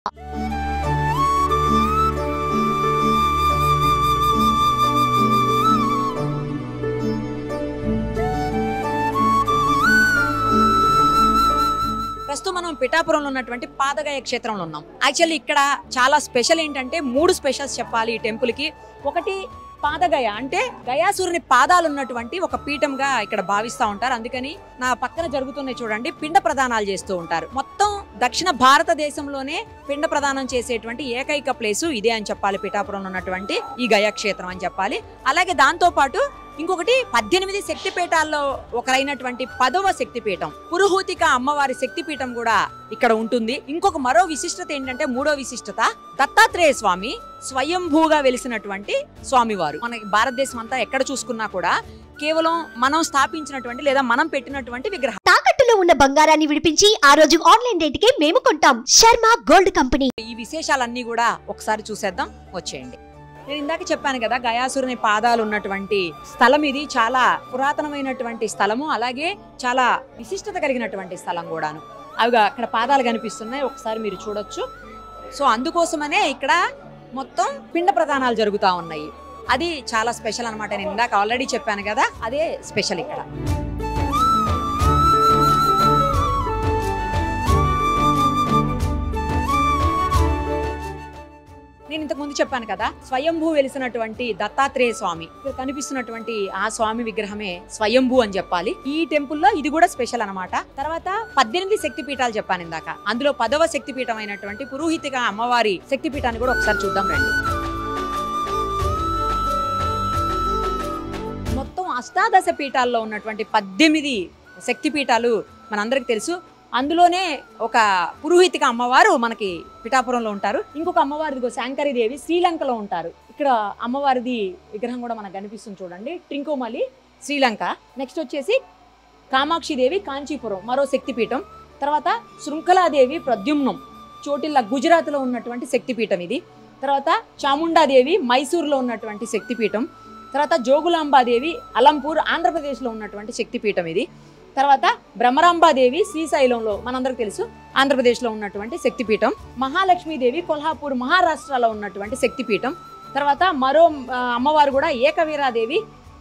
ప్రస్తుతం మనం పిఠాపురంలో ఉన్నటువంటి పాదగయ క్షేత్రంలో ఉన్నాం. యాక్చువల్లీ ఇక్కడ చాలా స్పెషల్ ఏంటంటే 3 స్పెషల్స్ చెప్పాలి ఈ టెంపుల్ కి. ఒకటి పాదగయ అంటే గయాసురుని పాదాలు ఉన్నటువంటి ఒక పీఠంగా ఇక్కడ భావిస్తూ ఉంటారు. అందుకని నా పక్కన జరుగుతున్నాయి చూడండి, పిండ ప్రదానాలు చేస్తూ ఉంటారు. మొత్తం దక్షిణ భారతదేశంలోనే పిండ ప్రదానం చేసేటువంటి ఏకైక ప్లేసు ఇదే అని చెప్పాలి, పిఠాపురంలో ఉన్నటువంటి ఈ గయా క్షేత్రం అని చెప్పాలి. అలాగే దాంతో పాటు ఇంకొకటి 18 శక్తిపీఠాల్లో ఒకరైనటువంటి 10వ శక్తిపీఠం పురుహూతిక అమ్మవారి శక్తిపీఠం కూడా ఇక్కడ ఉంటుంది. ఇంకొక మరో విశిష్టత ఏంటంటే, 3వ విశిష్టత దత్తాత్రేయ స్వామి స్వయంభూగా వెలిసినటువంటి స్వామివారు. మనకి భారతదేశం అంతా ఎక్కడ చూసుకున్నా కూడా కేవలం మనం స్థాపించినటువంటి లేదా మనం పెట్టినటువంటి విగ్రహం. తాకట్టులో ఉన్న బంగారాన్ని విడిపించి ఆ రోజు ఆన్లైన్ రేటుకే మేము కొంటాం. Sharma gold company. ఈ విశేషాలన్నీ కూడా ఒకసారి చూసేద్దాం, వచ్చేయండి. నేను ఇందాక చెప్పాను కదా, గయాసురుని పాదాలు ఉన్నటువంటి స్థలం ఇది. చాలా పురాతనమైనటువంటి స్థలము, అలాగే చాలా విశిష్టత కలిగినటువంటి స్థలం కూడాను. అవిగా అక్కడ పాదాలు కనిపిస్తున్నాయి, ఒకసారి మీరు చూడొచ్చు. సో అందుకోసమనే ఇక్కడ మొత్తం పిండ ప్రదానాలు జరుగుతూ ఉన్నాయి. అది చాలా స్పెషల్ అనమాట. నేను ఇందాక ఆల్రెడీ చెప్పాను కదా, అదే స్పెషల్ ఇక్కడ. నేను ఇంతకు ముందు చెప్పాను కదా, స్వయంభూ వెలిసినటువంటి దత్తాత్రేయ స్వామి. ఇక్కడ కనిపిస్తున్నటువంటి ఆ స్వామి విగ్రహమే స్వయంభూ అని చెప్పాలి. ఈ టెంపుల్లో ఇది కూడా స్పెషల్ అనమాట. తర్వాత 18 శక్తిపీఠాలు చెప్పాను ఇందాక, అందులో 10వ శక్తిపీఠం అయినటువంటి పురోహితిక అమ్మవారి శక్తిపీఠాన్ని కూడా ఒకసారి చూద్దాం రండి. మొత్తం అష్టాదశ పీఠాల్లో ఉన్నటువంటి 18 శక్తిపీఠాలు మనందరికి తెలుసు. అందులోనే ఒక పురోహితిక అమ్మవారు మనకి పిఠాపురంలో ఉంటారు. ఇంకొక అమ్మవారిది శాంకరీదేవి శ్రీలంకలో ఉంటారు. ఇక్కడ అమ్మవారిది విగ్రహం కూడా మనకు కనిపిస్తుంది చూడండి, ట్రింకోమలి శ్రీలంక. నెక్స్ట్ వచ్చేసి కామాక్షిదేవి కాంచీపురం మరో శక్తిపీఠం. తర్వాత శృంఖలాదేవి ప్రద్యుమ్నం చోటిల్ల గుజరాత్లో ఉన్నటువంటి శక్తిపీఠం ఇది. తర్వాత చాముండాదేవి మైసూర్లో ఉన్నటువంటి శక్తిపీఠం. తర్వాత జోగులాంబాదేవి అలంపూర్ ఆంధ్రప్రదేశ్లో ఉన్నటువంటి శక్తిపీఠం ఇది. తర్వాత బ్రహ్మరాంబాదేవి శ్రీశైలంలో మనందరికి తెలుసు ఆంధ్రప్రదేశ్లో ఉన్నటువంటి శక్తిపీఠం. మహాలక్ష్మీదేవి కొల్హాపూర్ మహారాష్ట్రలో ఉన్నటువంటి శక్తిపీఠం. తర్వాత మరో అమ్మవారు కూడా ఏకవీరాదేవి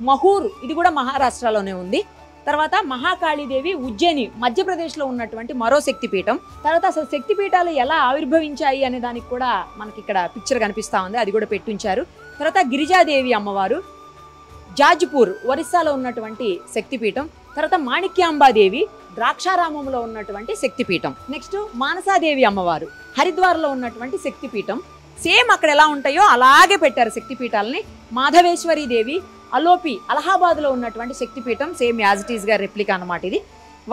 మహూర్, ఇది కూడా మహారాష్ట్రలోనే ఉంది. తర్వాత మహాకాళీదేవి ఉజ్జయిని మధ్యప్రదేశ్లో ఉన్నటువంటి మరో శక్తిపీఠం. తర్వాత అసలు శక్తిపీఠాలు ఎలా ఆవిర్భవించాయి అనే దానికి కూడా మనకి ఇక్కడ పిక్చర్ కనిపిస్తూ ఉంది, అది కూడా పెట్టుంచారు. తర్వాత గిరిజాదేవి అమ్మవారు జాజ్పూర్ ఒరిస్సాలో ఉన్నటువంటి శక్తిపీఠం. తర్వాత మాణిక్యాంబాదేవి ద్రాక్షారామంలో ఉన్నటువంటి శక్తిపీఠం. నెక్స్ట్ మానసాదేవి అమ్మవారు హరిద్వార్లో ఉన్నటువంటి శక్తిపీఠం. సేమ్ అక్కడ ఎలా ఉంటాయో అలాగే పెట్టారు శక్తిపీఠాలని. మాధవేశ్వరి దేవి అలోపి అలహాబాద్లో ఉన్నటువంటి శక్తిపీఠం, సేమ్ యాజ్ ఇట్ ఈస్ గా రెప్లికా అన్నమాట ఇది.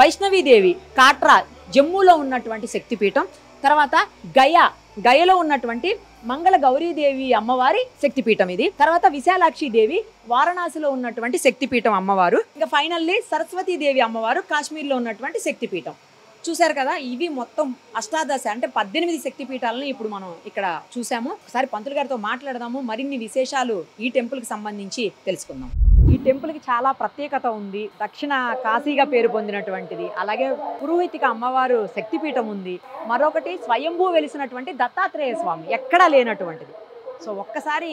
వైష్ణవీదేవి కాట్రా జమ్మూలో ఉన్నటువంటి శక్తిపీఠం. తర్వాత గయలో ఉన్నటువంటి మంగళ గౌరీదేవి అమ్మవారి శక్తిపీఠం ఇది. తర్వాత విశాలాక్షి దేవి వారణాసిలో ఉన్నటువంటి శక్తిపీఠం అమ్మవారు. ఇంకా ఫైనల్లీ సరస్వతీదేవి అమ్మవారు కాశ్మీర్లో ఉన్నటువంటి శక్తిపీఠం. చూశారు కదా, ఇవి మొత్తం అష్టాదశ అంటే 18 శక్తిపీఠాలను ఇప్పుడు మనం ఇక్కడ చూసాము. ఒకసారి పంతులు గారితో మాట్లాడదాము, మరిన్ని విశేషాలు ఈ టెంపుల్కి సంబంధించి తెలుసుకుందాం. ఈ టెంపుల్కి చాలా ప్రత్యేకత ఉంది. దక్షిణ కాశీగా పేరు పొందినటువంటిది. అలాగే పురోహితిక అమ్మవారు శక్తిపీఠం ఉంది. మరొకటి స్వయంభూ వెలిసినటువంటి దత్తాత్రేయ స్వామి, ఎక్కడా లేనటువంటిది. సో ఒక్కసారి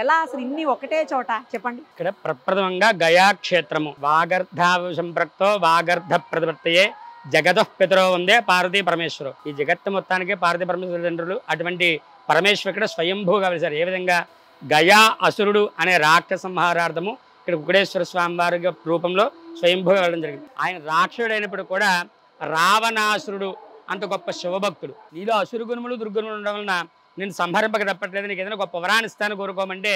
ఎలా అసలు ఇన్ని ఒకటే చోట చెప్పండి. ఇక్కడ ప్రప్రథమంగా గయా క్షేత్రము వాగర్ధ సంప్రక్తో వాగర్ధ ప్రతిపత్తయే జగతః పితరో వందే పార్వతీ పరమేశ్వరు. ఈ జగత్తు మొత్తానికి పార్వతీ పరమేశ్వర తండ్రులు. అటువంటి పరమేశ్వరు ఇక్కడ స్వయంభూగా వెలిసారు. ఏ విధంగా గయా అసురుడు అనే రాక్షస సంహారార్థము ఇక్కడ కుకుడేశ్వర స్వామి వారి రూపంలో స్వయంభూగా వెళ్ళడం జరిగింది. ఆయన రాక్షసుడు అయినప్పుడు కూడా రావణాసురుడు అంత గొప్ప శివభక్తుడు. నీలో అసురు గుణములు దుర్గుణములు ఉండడం వలన నేను సంహరింపక తప్పట్లేదు, నీకు ఏదైనా గొప్ప వరాన్ని ఇస్తాను కోరుకోమంటే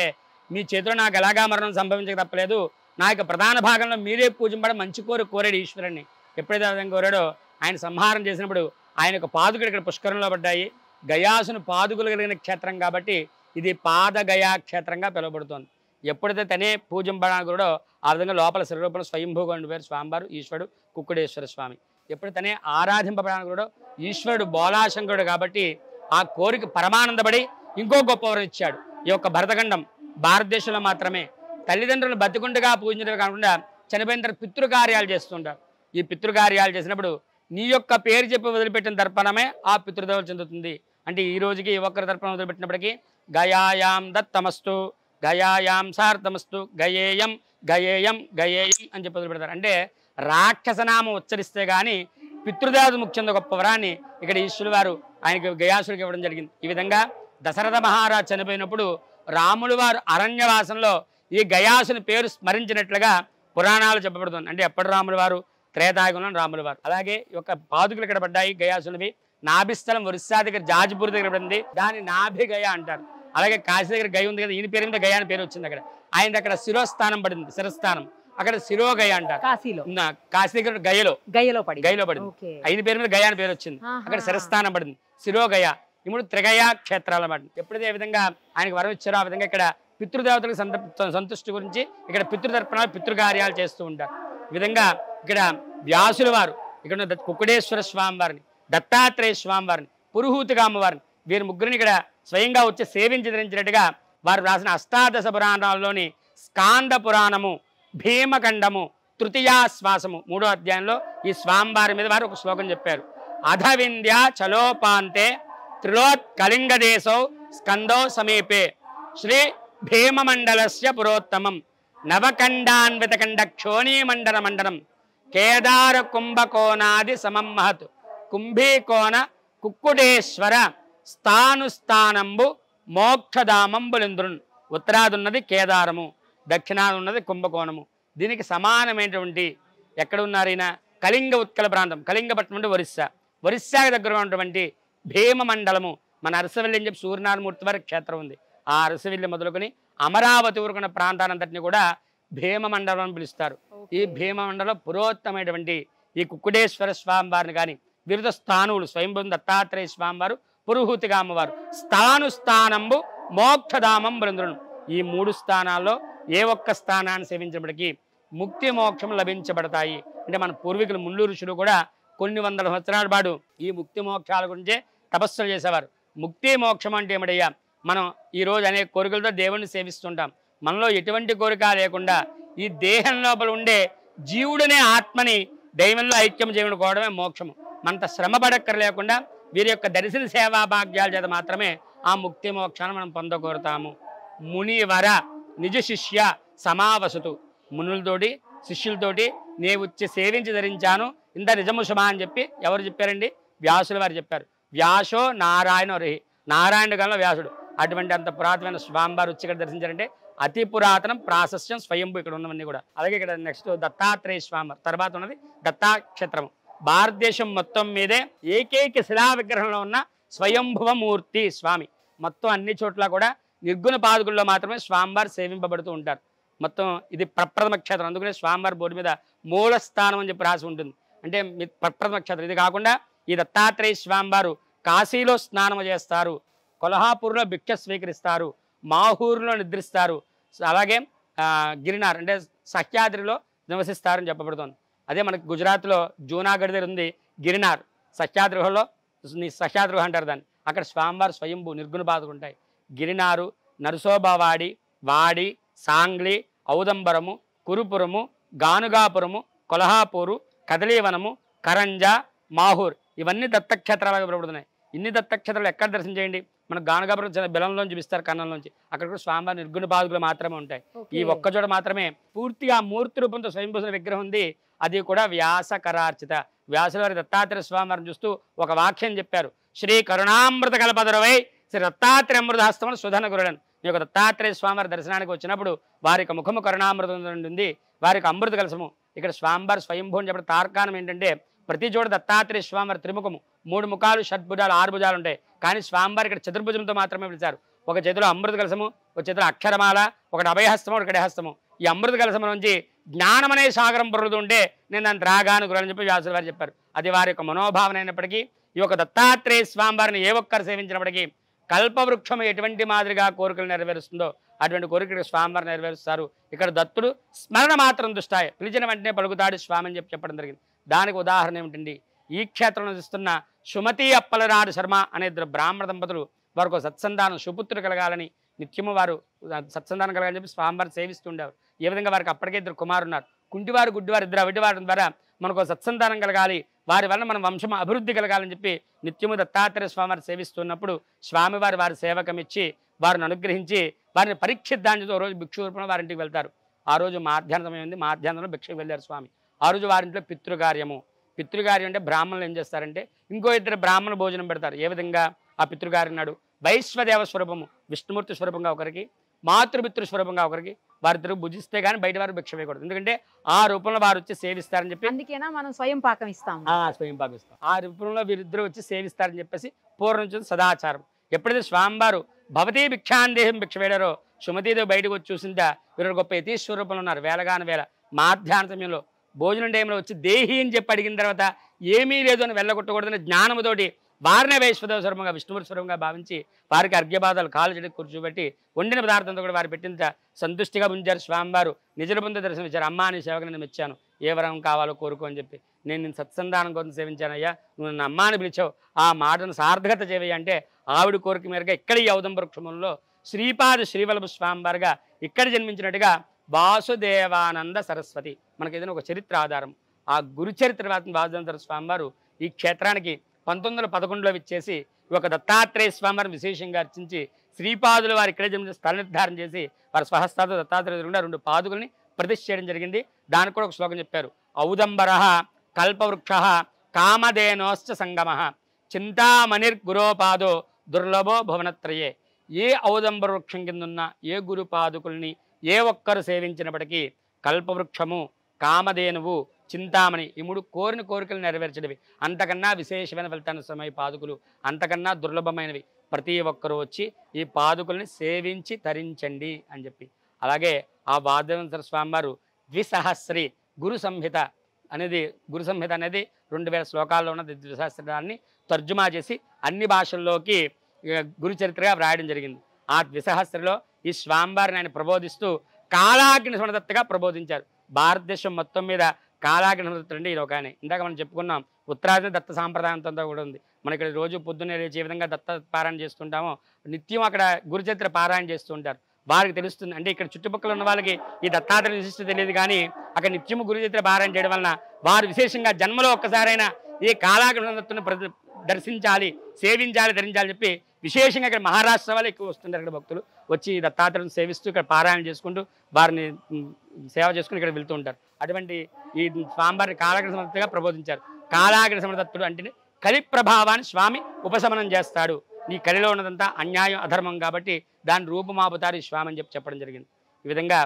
మీ చేతిలో నాకు ఎలాగా మరణం సంభవించక తప్పలేదు, నా యొక్క ప్రధాన భాగంలో మీరే పూజింపడం మంచి కోరాడు ఈశ్వరుని. ఎప్పుడైతే విధంగా కోరాడో ఆయన సంహారం చేసినప్పుడు ఆయన యొక్క పాదుకలు ఇక్కడ పుష్కరంలో పడ్డాయి. గయాసును పాదుకలు కలిగిన క్షేత్రం కాబట్టి ఇది పాదగయా క్షేత్రంగా పిలువబడుతోంది. ఎప్పుడైతే తనే పూజింపడానికి కూడా ఆ విధంగా లోపల శరీరూపంలో స్వయంభూగా ఉండిపోయారు స్వామివారు ఈశ్వరుడు కుక్కుడేశ్వర స్వామి. ఎప్పుడు తనే ఆరాధింపబడానికి కూడా ఈశ్వరుడు బోలాశంకరుడు కాబట్టి ఆ కోరిక పరమానందపడి ఇంకో గొప్ప వరం ఇచ్చాడు. ఈ యొక్క భరతఖండం భారతదేశంలో మాత్రమే తల్లిదండ్రులు బతికుండగా పూజించడమే కాకుండా చనిపోయిన తర్వాత పితృకార్యాలు చేస్తుంటారు. ఈ పితృకార్యాలు చేసినప్పుడు నీ యొక్క పేరు చెప్పి వదిలిపెట్టిన తర్పణమే ఆ పితృదేవతలు చెందుతుంది. అంటే ఈ రోజుకి ఈ ఒక్కరి తరపున మొదలుపెట్టినప్పటికీ గయాయాం దత్తమస్తు, గయాయాం సార్థమస్తు, గయేయం గయేయం గయేయం అని చెప్పి మొదలు పెడతారు. అంటే రాక్షసనామం ఉచ్చరిస్తే కానీ పితృదేవత ముఖ్యంగా గొప్ప వరాన్ని ఇక్కడ ఈశ్వరుడు వారు ఆయనకి గయాసుడికి ఇవ్వడం జరిగింది. ఈ విధంగా దశరథ మహారాజు చనిపోయినప్పుడు రాములు వారు అరణ్యవాసంలో ఈ గయాసుని పేరు స్మరించినట్లుగా పురాణాలు చెప్పబడుతుంది. అంటే ఎప్పటి రాములు వారు? త్రేతాయుగంలో రాములు వారు. అలాగే ఈ యొక్క పాదుకులు ఇక్కడ పడ్డాయి గయాసునివి. నాభిస్థలం ఒరిస్సా దగ్గర జాజిపూర్ దగ్గర పడింది, దాన్ని నాభి గయ అంటారు. అలాగే కాశీ దగ్గర గయ ఉంది కదా, ఈయన పేరు మీద గయ అని పేరు వచ్చింది. అక్కడ ఆయన అక్కడ శిరోస్థానం పడింది, శిరస్థానం, అక్కడ శిరోగయ అంటారు. కాశీలో కాశీ దగ్గర గయలో పడింది. ఆయన పేరు మీద గయ అని పేరు వచ్చింది, అక్కడ శిరస్థానం పడింది, శిరోగయ. ఇప్పుడు త్రిగయా క్షేత్రాలు అన్నమాట. ఎప్పుడైతే ఏ విధంగా ఆయనకు వరం ఇచ్చారో ఆ విధంగా ఇక్కడ పితృదేవతలకు సంతుష్టి గురించి ఇక్కడ పితృతర్పణాలు పితృకార్యాలు చేస్తూ ఉంటారు. ఈ విధంగా ఇక్కడ వ్యాసుల వారు ఇక్కడ కుక్కుడేశ్వర స్వామి వారిని, దత్తాత్రేయ స్వామి వారిని, పురుహూతిగా అమ్మవారిని, వీరి ముగ్గురిని ఇక్కడ స్వయంగా వచ్చి సేవించి ధరించినట్టుగా వారు రాసిన అష్టాదశ పురాణాల్లోని స్కాంద పురాణము, భీమఖండము, తృతీయాశ్వాసము 3వ అధ్యాయంలో ఈ స్వామివారి మీద వారు ఒక శ్లోకం చెప్పారు. అధవింధ్య చలోపాంతే త్రిలోత్ కళింగదేశౌ స్కందో సమీపే శ్రీ భీమమండలస్య పురోత్తమం నవకండాన్వితకండ క్షోణీమండల మండలం కేదార కుంభకోణాది సమం మహత్ కుంభీకోణ కుక్కుడేశ్వర స్థానుస్థానంబు మోక్షధామంబులింద్రున్. ఉత్తరాదున్నది కేదారము, దక్షిణాదున్నది కుంభకోణము. దీనికి సమానమైనటువంటి ఎక్కడ ఉన్నారు ఈయన? కళింగ ఉత్కల ప్రాంతం, కళింగపట్నం అంటే ఒరిస్సాకి దగ్గర ఉన్నటువంటి భీమమండలము. మన అరసవల్లి అని చెప్పి సూర్యనారాయణమూర్తి వారి క్షేత్రం ఉంది. ఆ అరసవల్లి మొదలుకొని అమరావతి ఊరుకున్న ప్రాంతానంతటిని కూడా భీమమండలం అని పిలుస్తారు. ఈ భీమమండలం పురోత్తమైనటువంటి ఈ కుక్కుడేశ్వర స్వామి వారిని కానీ వివిధ స్థానువులు స్వయంభూ దత్తాత్రేయ స్వామి వారు, పురుహూతిగా అమ్మవారు, స్థానంబు మోక్షధామం బృంద్రును. ఈ 3 స్థానాల్లో ఏ ఒక్క స్థానాన్ని సేవించినప్పటికీ ముక్తి మోక్షం లభించబడతాయి. అంటే మన పూర్వీకులు ముళ్ళు ఋషులు కూడా కొన్ని వందల సంవత్సరాల పాటు ఈ ముక్తి మోక్షాల గురించే తపస్సులు చేసేవారు. ముక్తి మోక్షం అంటే ఏమిటయ్యా? మనం ఈరోజు అనేక కోరికలతో దేవుణ్ణి సేవిస్తుంటాం. మనలో ఎటువంటి కోరిక లేకుండా ఈ దేహం లోపల ఉండే జీవుడనే ఆత్మని దైవంలో ఐక్యం చేయనుకోవడమే మోక్షము. మనంత శ్రమ పడక్కర లేకుండా వీరి యొక్క దర్శన సేవా భాగ్యాల చేత మాత్రమే ఆ ముక్తి మోక్షాన్ని మనం పొందకోరుతాము. మునివర నిజ శిష్య సమావసతు. మునులతోటి శిష్యులతోటి నేను వచ్చి సేవించి ధరించాను ఇంత నిజము శుభ అని చెప్పి ఎవరు చెప్పారండి? వ్యాసుల వారు చెప్పారు. వ్యాసో నారాయణ రిహి, నారాయణుడు గల వ్యాసుడు. అటువంటి అంత పురాతనమైన స్వామివారు వచ్చి ఇక్కడ దర్శించారంటే అతి పురాతనం, ప్రాశస్యం, స్వయంభూ ఇక్కడ ఉన్నవన్నీ కూడా. అలాగే ఇక్కడ నెక్స్ట్ దత్తాత్రేయ స్వామి తర్వాత ఉన్నది దత్తాక్షేత్రము. భారతదేశం మొత్తం మీదే ఏకైక శిలా విగ్రహంలో ఉన్న స్వయంభువ మూర్తి స్వామి. మొత్తం అన్ని చోట్ల కూడా నిర్గుణ పాదుకుల్లో మాత్రమే స్వామివారు సేవింపబడుతూ ఉంటారు. మొత్తం ఇది ప్రప్రథమ క్షేత్రం, అందుకనే స్వామివారి బోర్డు మీద మూల స్థానం అని చెప్పి రాసి ఉంటుంది. అంటే ప్రప్రథమ క్షేత్రం. ఇది కాకుండా ఈ దత్తాత్రేయ స్వామివారు కాశీలో స్నానం చేస్తారు, కొల్హాపూర్లో భిక్ష స్వీకరిస్తారు, మాహూరులో నిద్రిస్తారు, అలాగే గిరినార్ అంటే సహ్యాద్రిలో నివసిస్తారని చెప్పబడుతుంది. అదే మనకి గుజరాత్లో జూనాగఢ్ దగ్గర ఉంది గిరినార్, సహ్యాద్రిలో సహ్యాద్రి అంటారు దాన్ని. అక్కడ స్వామివారు స్వయంభూ నిర్గుణ పాదులు ఉంటాయి. గిరినారు, నరసోబావాడి, వాడి, సాంగ్లీ, ఔదంబరము, కురుపురము, గానుగాపురము, కొల్హాపూరు, కదలీవనము, కరంజా, మాహూర్ ఇవన్నీ దత్తక్షేత్రాలుగా పిలువబడుతున్నాయి. ఇన్ని దత్తక్షేత్రాలు ఎక్కడ దర్శనం చేయండి? మనకు గానుగాపురం చిన్న బెలంలోంచి చూపిస్తారు, కన్నంలోంచి. అక్కడ కూడా స్వామివారి నిర్గుణ పాదుకులు మాత్రమే ఉంటాయి. ఈ ఒక్కచోట మాత్రమే పూర్తిగా మూర్తి రూపంతో స్వయంభూసిన విగ్రహం ఉంది. అది కూడా వ్యాసకరార్చిత. వ్యాసుల వారి దత్తాత్రేయ స్వామివారిని చూస్తూ ఒక వాక్యం చెప్పారు. శ్రీ కరుణామృత కల్పతరువై శ్రీ దత్తాత్రేయ అమృతహస్తమును సుధన గురుడన్. ఈ యొక్క దత్తాత్రేయ స్వామివారి దర్శనానికి వచ్చినప్పుడు వారికి ముఖము కరుణామృతం ఉంది, వారికి అమృత కలసము. ఇక్కడ స్వామివారి స్వయంభూ అని చెప్పడం తార్కాణం ఏంటంటే ప్రతి చోట దత్తాత్రేయ స్వామివారి త్రిముఖము, 3 ముఖాలు, షడ్భుజాలు, 6 భుజాలు ఉంటాయి. కానీ స్వామివారి ఇక్కడ చతుర్భుజంతో మాత్రమే పిలిచారు. ఒక చేతిలో అమృత కలసము, ఒక చేతిలో అక్షరమాల, ఒకటి అభయహస్తము, ఒకటి కడహస్తము. ఈ అమృత కలసం నుంచి జ్ఞానం అనే సాగరం పొరులుతుంటే నేను దాన్ని త్రాగాను గురని చెప్పి వ్యాసుల వారు చెప్పారు. అది వారి యొక్క మనోభావన అయినప్పటికీ ఈ యొక్క దత్తాత్రేయ స్వామివారిని ఏ ఒక్కరు సేవించినప్పటికీ కల్పవృక్షం ఎటువంటి మాదిరిగా కోరికలు నెరవేరుస్తుందో అటువంటి కోరికలు స్వామివారు నెరవేరుస్తారు. ఇక్కడ దత్తుడు స్మరణ మాత్రం దుష్టాయ, పిలిచిన వెంటనే పలుకుతాడు స్వామి అని చెప్పడం జరిగింది. దానికి ఉదాహరణ ఏమిటండి? ఈ క్షేత్రంలో చూస్తున్న సుమతి అప్పలరాడు శర్మ అనే 2 బ్రాహ్మణ దంపతులు వారికి సత్సంతానం, సుపుత్రుడు కలగాలని నిత్యము వారు సత్సంతానం కలగాలని చెప్పి స్వామివారు సేవిస్తుండేవారు. ఏ విధంగా వారికి అప్పటికే 2 కుమారులు ఉన్నారు. కుంటివారు, గుడ్డివారు, 2 అవిటివారి ద్వారా మనకు సత్సంతానం కలగాలి, వారి వల్ల మన వంశం అభివృద్ధి కలగాలని చెప్పి నిత్యము దత్తాత్రేయ స్వామివారు సేవిస్తున్నప్పుడు స్వామివారి వారి సేవకమిచ్చి వారిని అనుగ్రహించి వారిని పరీక్షిద్దాంతో రోజు భిక్షు రూపంలో వారింటికి వెళ్తారు. ఆ రోజు మాధ్యాహ్నం సమయం మాధ్యాహ్నంలో భిక్షకు వెళ్ళారు స్వామి. ఆ రోజు వారింట్లో పితృకార్యము. పితృకార్యం అంటే బ్రాహ్మణులు ఏం చేస్తారంటే ఇంకో ఇద్దరు బ్రాహ్మణ భోజనం పెడతారు. ఏ విధంగా ఆ పితృకార్యం నాడు వైశ్వదేవ స్వరూపము విష్ణుమూర్తి స్వరూపంగా ఒకరికి, మాతృపితృ స్వరూపంగా ఒకరికి వారిద్దరు భుజిస్తే కానీ బయట వారు భిక్ష వేయకూడదు. ఎందుకంటే ఆ రూపంలో వారు వచ్చి సేవిస్తారని చెప్పి అందుకేనా మనం స్వయం పాకం ఇస్తాం. స్వయం పాకిస్తాం. ఆ రూపంలో వీరిద్దరూ వచ్చి సేవిస్తారని చెప్పేసి పూర్వం నుంచి సదాచారం. ఎప్పుడైతే స్వామివారు భవతీ భిక్షాందేహం భిక్ష వేడారో సుమతీదేవి బయటకు వచ్చి చూసిందా వీరు గొప్ప యతీశ్వరూపంలో ఉన్నారు. వేలగాన వేల మాధ్యాహ్న సమయంలో భోజనం టైంలో వచ్చి దేహి అని చెప్పి అడిగిన తర్వాత ఏమీ లేదు అని వెళ్ళగొట్టకూడదని జ్ఞానముతోటి వారినే వైశ్వదేవ స్వరూపంగా విష్ణుమూర్తి స్వరూపంగా భావించి వారికి అర్ఘ్యబాధాలు కాలు చెడు కూర్చోబెట్టి వండిన పదార్థంతో కూడా వారు పెట్టిన సంతుష్టిగా ఉంచారు. స్వామివారు నిజరూపంతో దర్శనం ఇచ్చారు. అమ్మా నీ సేవకు నేను మెచ్చాను, ఏ వరం కావాలో కోరుకో అని చెప్పి. నేను సత్సంధానం కోసం సేవించానయ్యా, నువ్వు నన్ను అమ్మాని పిలిచావు, ఆ మాటను సార్థకత చేయవయ్యా అంటే ఆవిడ కోరిక మేరగా ఇక్కడ ఈ ఔదంబర వృక్షంలో శ్రీపాద శ్రీవల్లభ స్వామివారుగా ఇక్కడ జన్మించినట్టుగా వాసుదేవానంద సరస్వతి మనకి ఏదైనా ఒక చరిత్ర ఆధారం. ఆ గురు చరిత్ర వాసుదేవానంద స్వామివారు ఈ క్షేత్రానికి 1911లో విచ్చేసి ఒక దత్తాత్రేయ స్వామివారిని విశేషంగా అర్చించి శ్రీపాదులు వారు ఇక్కడే జన్మించి స్థల నిర్ధారణ చేసి వారి స్వహస్తాతో దత్తాత్రేయ 2 పాదుకుల్ని ప్రతిష్ఠ చేయడం జరిగింది. దానికి కూడా ఒక శ్లోకం చెప్పారు. ఔదంబర కల్పవృక్ష కామధేనోశ్చ సంగమ చింతామణిర్గురోపాదో దుర్లభో భువనత్రయే. ఏ ఔదంబర వృక్షం కింద ఉన్న ఏ గురు పాదుకుల్ని ఏ ఒక్కరు సేవించినప్పటికీ కల్పవృక్షము, కామధేనువు, చింతామణి ఈ 3 కోరిన కోరికలు నెరవేర్చడవి. అంతకన్నా విశేషమైన ఫలితాన్ని సమయ పాదుకులు, అంతకన్నా దుర్లభమైనవి. ప్రతి ఒక్కరూ వచ్చి ఈ పాదుకుల్ని సేవించి తరించండి అని చెప్పి. అలాగే ఆ వాసుదేవేంద్ర స్వామివారు ద్విసహస్రి గురు సంహిత అనేది 2000 శ్లోకాల్లో ఉన్న ద్విసహస్రాన్ని తర్జుమా చేసి అన్ని భాషల్లోకి గురు చరిత్రగా వ్రాయడం జరిగింది. ఆ ద్విసహస్రలో ఈ స్వామివారిని ఆయన ప్రబోధిస్తూ కాలాగ్ని సమదత్తగా ప్రబోధించారు. భారతదేశం మొత్తం మీద కాలాగ్ని సమదత్తుడు అంటే ఇది ఒక ఆయన. ఇందాక మనం చెప్పుకున్నాం ఉత్తరాది దత్త సాంప్రదాయంతో కూడా ఉంది. మన ఇక్కడ రోజు పొద్దున్నే లేచి ఏ విధంగా దత్త పారాయణ చేస్తుంటామో నిత్యం అక్కడ గురుచరిత్ర పారాయణ చేస్తూ ఉంటారు. వారికి తెలుస్తుంది. అంటే ఇక్కడ చుట్టుపక్కల ఉన్న వాళ్ళకి ఈ దత్తాత్రేయ విశిష్టత తెలియదు, కానీ అక్కడ నిత్యము గురుచరిత్ర పారాయణ చేయడం వలన వారు విశేషంగా జన్మలో ఒక్కసారైనా ఈ కాలాగ్ని సమదత్తుని దర్శించాలి, సేవించాలి, ధరించాలి చెప్పి విశేషంగా ఇక్కడ మహారాష్ట్ర వాళ్ళు ఎక్కువ వస్తుంటారు. ఇక్కడ భక్తులు వచ్చి దత్తాత్రేయులను సేవిస్తూ ఇక్కడ పారాయణ చేసుకుంటూ వారిని సేవ చేసుకుని ఇక్కడ వెళ్తూ ఉంటారు. అటువంటి ఈ స్వామివారిని కాలాగ్ని సమర్థగా ప్రబోధించారు. కాలాగ్ని సమర్థత్తుడు అంటే కలి ప్రభావాన్ని స్వామి ఉపశమనం చేస్తాడు. నీ కలిలో ఉన్నదంతా అన్యాయం, అధర్మం కాబట్టి దాని రూపమాపుతారు ఈ స్వామి అని చెప్పడం జరిగింది. ఈ విధంగా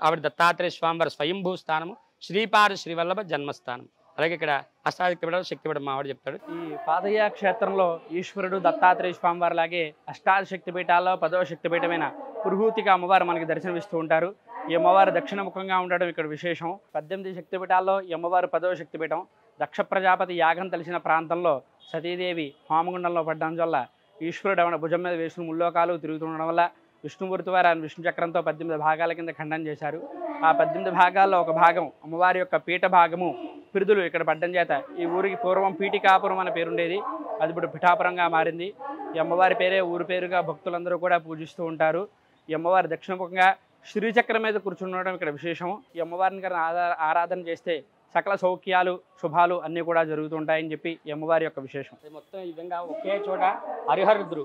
ఆవిడ దత్తాత్రేయ స్వామివారి స్వయంభూ స్థానము, శ్రీపాద శ్రీవల్లభ జన్మస్థానం. అలాగే ఇక్కడ అష్టాశక్తిపీఠం, శక్తిపీఠం మావాడు చెప్తాడు. ఈ పాదయ్య క్షేత్రంలో ఈశ్వరుడు దత్తాత్రేయ స్వామివారి లాగే అష్టాశక్తిపీఠాల్లో 10వ శక్తిపీఠమైన పురుహూతిక అమ్మవారు మనకి దర్శనమిస్తూ ఉంటారు. ఈ అమ్మవారు దక్షిణముఖంగా ఉండడం ఇక్కడ విశేషం. 18 శక్తిపీఠాల్లో ఈ అమ్మవారు 10వ శక్తిపీఠం. దక్ష ప్రజాపతి యాగం తెలిసిన ప్రాంతంలో సతీదేవి హోమగుండంలో పడడం వల్ల ఈశ్వరుడు ఆవిడ భుజం మీద వేసుకుని ముల్లోకాలు తిరుగుతుండడం వల్ల విష్ణుమూర్తి వారు ఆయన విష్ణు చక్రంతో 18 భాగాల కింద ఖండన చేశారు. ఆ 18 భాగాల్లో ఒక భాగం అమ్మవారి యొక్క పీఠ భాగము పిరుదులు ఇక్కడ పడ్డం చేత ఈ ఊరికి పూర్వం పీఠికాపురం అనే పేరుండేది, అది ఇప్పుడు పిఠాపురంగా మారింది. ఈ అమ్మవారి పేరే ఊరి పేరుగా భక్తులందరూ కూడా పూజిస్తూ ఉంటారు. ఈ అమ్మవారి దక్షిణముఖంగా శ్రీచక్రం మీద కూర్చుండడం ఇక్కడ విశేషం. ఈ అమ్మవారిని కన్నా ఆరాధన చేస్తే సకల సౌఖ్యాలు, శుభాలు అన్నీ కూడా జరుగుతుంటాయని చెప్పి ఈ అమ్మవారి యొక్క విశేషం. మొత్తం ఈ విధంగా ఒకే చోట హరిహరుద్రు,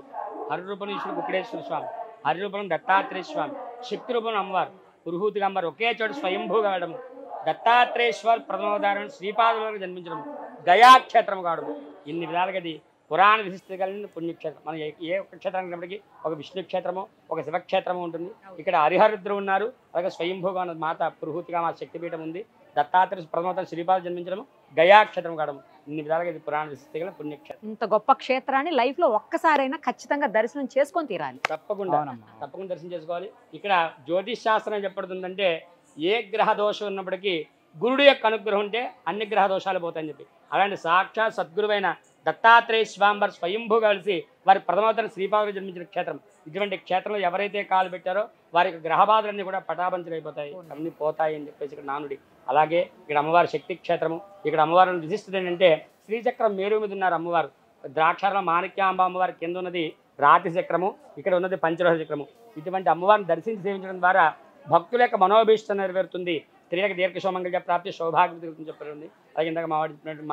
హరిరూపం ఈశ్వరుడు గుక్కడేశ్వర స్వామి, హరిరూపం దత్తాత్రేయ స్వామి, శక్తి రూపం అమ్మవారు, పురుహూతిగా అమ్మవారు ఒకే చోట స్వయంభూగా వెళ్ళడము, దత్తాత్రేశ్వర్ ప్రథమోదాహరణ శ్రీపాదులకు జన్మించడం, గయాక్షేత్రం కావడం, ఇన్ని విధాలుగా అది పురాణ విశిష్ట కలిగిన పుణ్యక్షేత్రం. మన ఏ ఒక్క క్షేత్రానికి ఉన్నప్పటికీ ఒక విష్ణు క్షేత్రము, ఒక శివక్షేత్రము ఉంటుంది. ఇక్కడ హరిహరుద్రు ఉన్నారు. అలాగే స్వయంభూగా ఉన్న మాత పురుహూతిగా మా శక్తిపీఠం ఉంది. దత్తాత్రేయ ప్రథమోదాహరణ శ్రీపాదు జన్మించడం, గయాక్షేత్రం కావడం, ఇన్ని విధాలుగా ఇది పురాణ విశిష్ట కలిగిన పుణ్యక్షేత్రం. ఇంత గొప్ప క్షేత్రాన్ని లైఫ్ లో ఒక్కసారైనా ఖచ్చితంగా దర్శనం చేసుకొని తీరాలి. తప్పకుండా దర్శనం చేసుకోవాలి. ఇక్కడ జ్యోతిష్ శాస్త్రం చెప్పడుతుందంటే ఏ గ్రహ దోషం ఉన్నప్పటికీ గురుడు యొక్క అనుగ్రహం ఉంటే అన్ని గ్రహ దోషాలు పోతాయని చెప్పి. అలాంటి సాక్షాత్ సద్గురువైన దత్తాత్రేయ స్వామివారు స్వయంభూగా కలిసి వారి ప్రథమోత్తర శ్రీపాదులు జన్మించిన క్షేత్రం. ఇటువంటి క్షేత్రంలో ఎవరైతే కాలు పెట్టారో వారి గ్రహ బాధలన్నీ కూడా పటాపంచలైపోతాయి, అన్ని పోతాయి అని చెప్పేసి ఇక్కడ నానుడి. అలాగే ఇక్కడ అమ్మవారి శక్తి క్షేత్రము. ఇక్కడ అమ్మవారి విశిష్టత ఏంటంటే శ్రీచక్రం మేరు మీద ఉన్నారు అమ్మవారు. ద్రాక్షారం మాణిక్యాంబ అమ్మవారి కింద ఉన్నది రాతి చక్రము, ఇక్కడ ఉన్నది పంచలోహ చక్రము. ఇటువంటి అమ్మవారిని దర్శించి సేవించడం ద్వారా భక్తుల యొక్క మనోభీష్టం నెరవేరుతుంది, స్త్రీలకు దీర్ఘ సౌమంగళ్య ప్రాప్తి సౌభాగ్య గురించి చెప్పారండి. అలాగే ఇందాక మా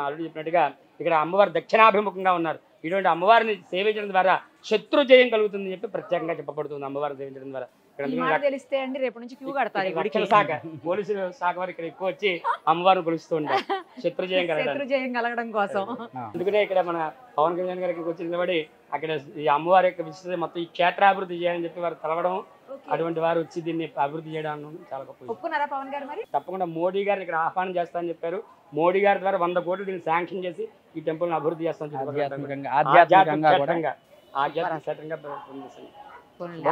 అల్లుడు చెప్పినట్టుగా ఇక్కడ అమ్మవారు దక్షిణాభిముఖంగా ఉన్నారు. ఇటువంటి అమ్మవారిని సేవించడం ద్వారా శత్రు జయం కలుగుతుందని చెప్పి ప్రత్యేకంగా చెప్పబడుతుంది. అమ్మవారిని సేవించడం ద్వారా ఈ మాట తెలిస్తే అండి రేపు నుంచి క్యూ కడతారు ఈ గుడికి. రక్షణ శాఖ పోలీసులు శాఖ వారు ఇక్కడ ఎక్కువ వచ్చి అమ్మవారిని కొలుస్తూ ఉంటారు శత్రు జయం శత్రు జయం కలగడం కోసం. అందుకనే ఇక్కడ మన పవన్ కళ్యాణ్ గారికి వచ్చి నిలబడి అక్కడ ఈ అమ్మవారి యొక్క విశిష్టత మొత్తం ఈ క్షేత్రాభివృద్ధి చేయాలని చెప్పి వారు తెలవడం, అటువంటి వారు వచ్చి దీన్ని అభివృద్ధి చేయడం చాలా గొప్ప. ఒప్పుకున్నారా పవన్ గారు మరి? తప్పకుండా మోడీ గారిని ఇక్కడ ఆహ్వానం చేస్తానని చెప్పారు. మోడీ గారి ద్వారా 100 కోట్లు దీన్ని శాంక్షన్ చేసి ఈ టెంపుల్ అభివృద్ధి చేస్తామని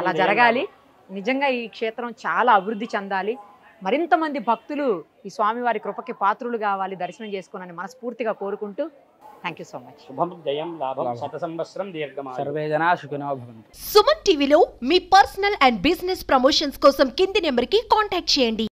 అలా జరగాలి. నిజంగా ఈ క్షేత్రం చాలా అభివృద్ధి చెందాలి. మరింత మంది భక్తులు ఈ స్వామివారి కృపకి పాత్రులు కావాలి, దర్శనం చేసుకోవాలని మనస్ఫూర్తిగా కోరుకుంటూ థ్యాంక్ యూ సో మచ్. శుభం జయం లాభం శత సంవత్సరం దీర్ఘమాయు సర్వే జనా సుఖినో భవంతు. సుమన్ టీవీలో మీ పర్సనల్ అండ్ బిజినెస్ ప్రమోషన్స్ కోసం కింది నెంబర్కి కాంటాక్ట్ చేయండి.